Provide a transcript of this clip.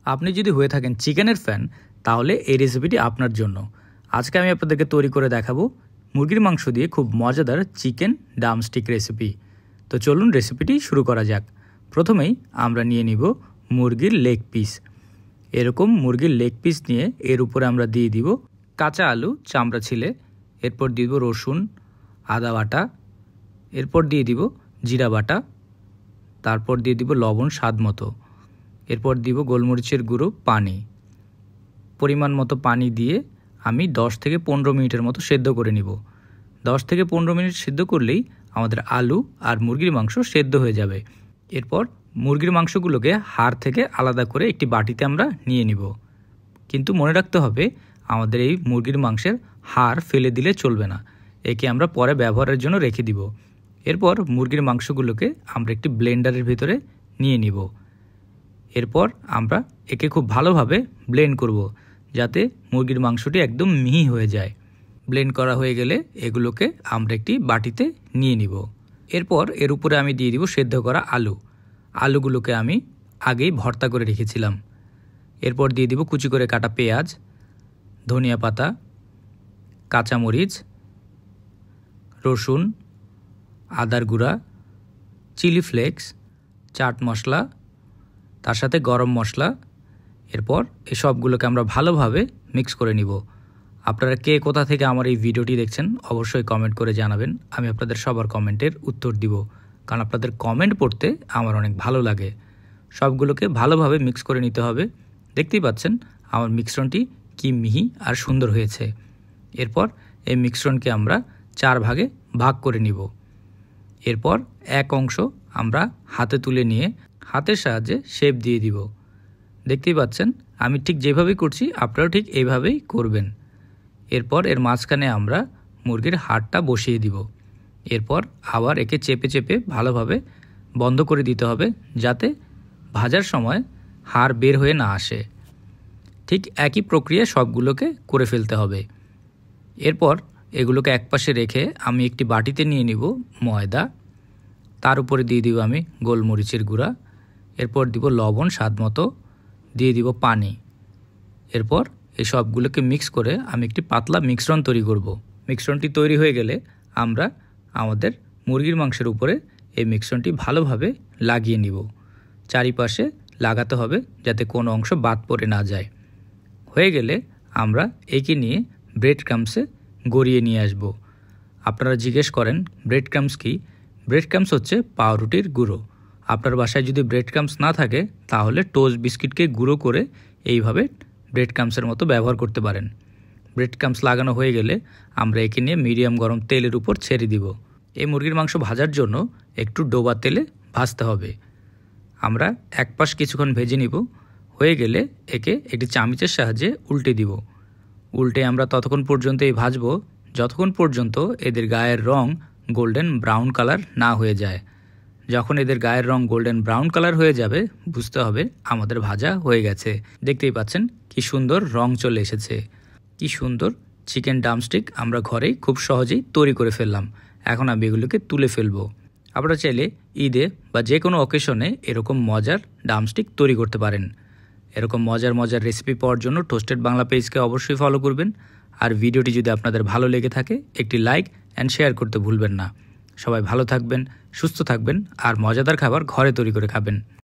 আপনি যদি হয়ে থাকেন চিকেনের ফ্যান তাহলে এই রেসিপিটি আপনার জন্য। আজকে আমি আপনাদেরকে তৈরি করে দেখাবো মুরগির মাংস দিয়ে খুব মজাদার চিকেন ড্রামস্টিক রেসিপি। তো চলুন রেসিপিটি শুরু করা যাক। প্রথমেই আমরা নিয়ে নিব মুরগির লেগ পিস। এরকম মুরগির লেগ পিস নিয়ে এর উপরে আমরা দিয়ে দিব কাঁচা আলু চামড়া ছিলে, এরপর দিব রসুন আদা বাটা, এরপর দিয়ে দিব জিরা বাটা, তারপর দিয়ে দিব লবণ স্বাদ মতো, এরপর দিব গোলমরিচের গুঁড়ো, পানি পরিমাণ মতো পানি দিয়ে আমি 10 থেকে 15 মিনিটের মতো সেদ্ধ করে নিব। 10 থেকে 15 মিনিট সেদ্ধ করলেই আমাদের আলু আর মুরগির মাংস সেদ্ধ হয়ে যাবে। এরপর মুরগির মাংসগুলোকে হাড় থেকে আলাদা করে একটি বাটিতে আমরা নিয়ে নিব। কিন্তু মনে রাখতে হবে আমাদের এই মুরগির মাংসের হাড় ফেলে দিলে চলবে না, একে আমরা পরে ব্যবহারের জন্য রেখে দিব। এরপর মুরগির মাংসগুলোকে আমরা একটি ব্লেন্ডারের ভিতরে নিয়ে নিব। এরপর আমরা একে খুব ভালোভাবে ব্লেন্ড করব যাতে মুরগির মাংসটি একদম মিহি হয়ে যায়। ব্লেন্ড করা হয়ে গেলে এগুলোকে আমরা একটি বাটিতে নিয়ে নিব। এরপর এর উপরে আমি দিয়ে দিব সেদ্ধ করা আলুগুলোকে আমি আগেই ভর্তা করে রেখেছিলাম। এরপর দিয়ে দিব কুচি করে কাটা পেঁয়াজ, ধনিয়া পাতা, কাঁচামরিচ, রসুন, আদার গুঁড়া, চিলি ফ্লেক্স, চাট মশলা, তার সাথে গরম মশলা। এরপর এই সবগুলোকে আমরা ভালোভাবে মিক্স করে নিব। আপনারা কে কোথা থেকে আমার এই ভিডিওটি দেখছেন অবশ্যই কমেন্ট করে জানাবেন। আমি আপনাদের সবার কমেন্টের উত্তর দিব, কারণ আপনাদের কমেন্ট পড়তে আমার অনেক ভালো লাগে। সবগুলোকে ভালোভাবে মিক্স করে নিতে হবে। দেখতেই পাচ্ছেন আমার মিশ্রণটি কি মিহি আর সুন্দর হয়েছে। এরপর এই মিশ্রণকে আমরা 4 ভাগে ভাগ করে নিব। এরপর এক অংশ আমরা হাতে তুলে নিয়ে হাতের সাহায্যে শেপ দিয়ে দিব। দেখতেই পাচ্ছেন আমি ঠিক যেভাবেই করছি আপনারাও ঠিক এইভাবেই করবেন। এরপর এর মাঝখানে আমরা মুরগির হাড়টা বসিয়ে দিব। এরপর আবার একে চেপে চেপে ভালোভাবে বন্ধ করে দিতে হবে যাতে ভাজার সময় হাড় বের হয়ে না আসে। ঠিক একই প্রক্রিয়া সবগুলোকে করে ফেলতে হবে। এরপর এগুলোকে একপাশে রেখে আমি একটি বাটিতে নিয়ে নিব ময়দা, তার উপরে দিয়ে দিব আমি গোলমরিচের গুঁড়া, এরপর দিব লবণ স্বাদ মতো, দিয়ে দিব পানি। এরপর এই সবগুলোকে মিক্স করে আমি একটি পাতলা মিশ্রণ তৈরি করব। মিশ্রণটি তৈরি হয়ে গেলে আমরা আমাদের মুরগির মাংসের উপরে এই মিশ্রণটি ভালোভাবে লাগিয়ে নিব। চারিপাশে লাগাতে হবে যাতে কোনো অংশ বাদ পড়ে না যায়। হয়ে গেলে আমরা একে নিয়ে ব্রেড ক্রাম্বসে গড়িয়ে নিয়ে আসব। আপনারা জিজ্ঞেস করেন ব্রেড ক্রাম্বস কি? ব্রেড ক্রাম্বস হচ্ছে পাউরুটির গুঁড়ো। আপনার বাসায় যদি ব্রেড ক্রাম্বস না থাকে তাহলে টোস্ট বিস্কিটকে গুঁড়ো করে এইভাবে ব্রেড ক্রাম্বসের মতো ব্যবহার করতে পারেন। ব্রেড ক্রাম্বস লাগানো হয়ে গেলে আমরা একে নিয়ে মিডিয়াম গরম তেলের উপর ছেড়ে দিব। এই মুরগির মাংস ভাজার জন্য একটু ডোবা তেলে ভাজতে হবে। আমরা এক পাশ কিছুক্ষণ ভেজে নিব। হয়ে গেলে একে একটি চামচের সাহায্যে উল্টে দিব। উল্টে আমরা ততক্ষণ পর্যন্তই ভাজবো যতক্ষণ পর্যন্ত এদের গায়ের রং গোল্ডেন ব্রাউন কালার না হয়ে যায়। যখন এদের গায়ের রং গোল্ডেন ব্রাউন কালার হয়ে যাবে বুঝতে হবে আমাদের ভাজা হয়ে গেছে। দেখতেই পাচ্ছেন কি সুন্দর রং চলে এসেছে। কি সুন্দর চিকেন ড্রামস্টিক আমরা ঘরেই খুব সহজেই তৈরি করে ফেললাম। এখন আমি এগুলোকে তুলে ফেলবো। আপনারা চাইলে ঈদে বা যে কোনো অকেশনে এরকম মজার ড্রামস্টিক তৈরি করতে পারেন। এরকম মজার রেসিপি পাওয়ার জন্য টোস্টেড বাংলা পেজকে অবশ্যই ফলো করবেন। আর ভিডিওটি যদি আপনাদের ভালো লেগে থাকে একটি লাইক অ্যান্ড শেয়ার করতে ভুলবেন না। সবাই ভালো থাকবেন, সুস্থ থাকবেন আর মজাদার খাবার ঘরে তৈরি করে খাবেন।